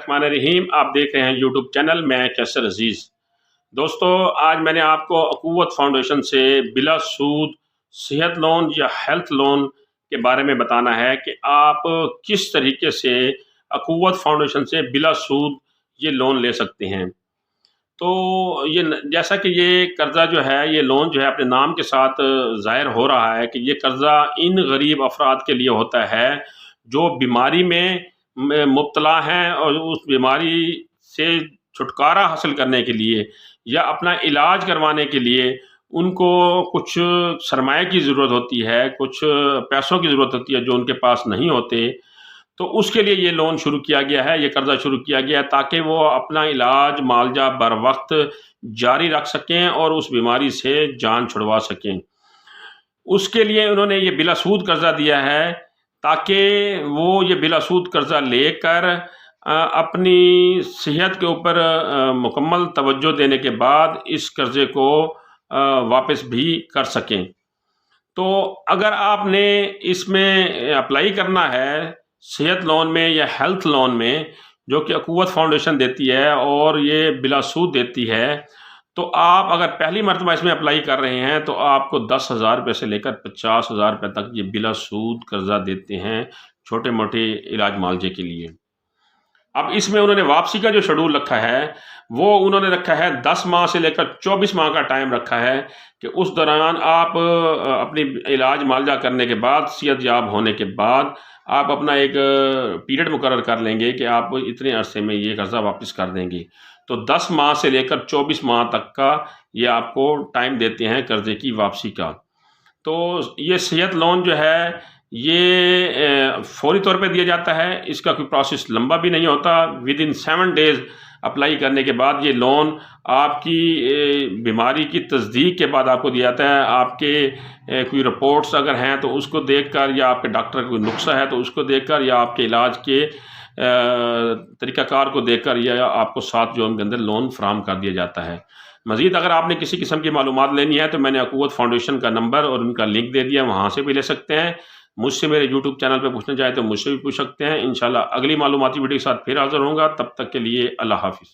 बिस्मिल्लाहिर्रहमानिर्रहीम। आप देख रहे हैं यूट्यूब चैनल मैं कैसर अजीज़। दोस्तों, आज मैंने आपको अक़ुव्वत फाउंडेशन से बिला सूद सेहत लोन या हेल्थ लोन के बारे में बताना है कि आप किस तरीके से अक़ुव्वत फाउंडेशन से बिला सूद ये लोन ले सकते हैं। तो जैसा कि ये कर्ज़ा जो है, ये लोन जो है अपने नाम के साथ ज़ाहिर हो रहा है कि ये कर्ज़ा इन गरीब अफराद के लिए होता है जो बीमारी में मुब्तला हैं और उस बीमारी से छुटकारा हासिल करने के लिए या अपना इलाज करवाने के लिए उनको कुछ सरमाए की ज़रूरत होती है, कुछ पैसों की ज़रूरत होती है जो उनके पास नहीं होते। तो उसके लिए ये लोन शुरू किया गया है, ये कर्ज़ा शुरू किया गया है ताकि वो अपना इलाज मालजा बर वक्त जारी रख सकें और उस बीमारी से जान छुड़वा सकें। उसके लिए उन्होंने ये बिला सूद कर्ज़ा दिया है ताकि वो ये बिला सूद कर्ज़ा लेकर अपनी सेहत के ऊपर मुकम्मल तवज्जो देने के बाद इस कर्ज़े को वापस भी कर सकें। तो अगर आपने इसमें अप्लाई करना है सेहत लोन में या हेल्थ लोन में, जो कि अक़ुव्वत फाउंडेशन देती है और ये बिला सूद देती है, तो आप अगर पहली मरतबा इसमें अप्लाई कर रहे हैं तो आपको 10,000 रुपये से लेकर 50,000 रुपये तक ये बिला सूद कर्ज़ा देते हैं छोटे मोटे इलाज मुआवजे के लिए। अब इसमें उन्होंने वापसी का जो शेड्यूल रखा है वो उन्होंने रखा है 10 माह से लेकर 24 माह का टाइम रखा है कि उस दौरान आप अपनी इलाज मुआवजा करने के बाद, सेहत याब होने के बाद आप अपना एक पीरियड मुकर्रर कर लेंगे कि आप इतने अरसे में ये कर्ज़ा वापस कर देंगे। तो 10 माह से लेकर 24 माह तक का ये आपको टाइम देते हैं कर्ज़े की वापसी का। तो ये सेहत लोन जो है ये फौरी तौर पे दिया जाता है, इसका कोई प्रोसेस लंबा भी नहीं होता। विदिन 7 डेज़ अप्लाई करने के बाद ये लोन आपकी बीमारी की तस्दीक के बाद आपको दिया जाता है। आपके कोई रिपोर्ट्स अगर हैं तो उसको देखकर, या आपके डॉक्टर का कोई नुस्खा है तो उसको देखकर, या आपके इलाज के तरीक़ाकार को देखकर या आपको 7 जून के अंदर लोन फराहम कर दिया जाता है। मज़ीद अगर आपने किसी किस्म की मालूमात लेनी है तो मैंने अक़ुव्वत फाउंडेशन का नंबर और उनका लिंक दे दिया, वहाँ से भी ले सकते हैं। मुझसे मेरे यूट्यूब चैनल पे पूछना चाहें तो मुझसे भी पूछ सकते हैं। इंशाल्लाह अगली मालूमाती वीडियो के साथ फिर हाज़िर होऊंगा। तब तक के लिए अल्लाह हाफ़िज़।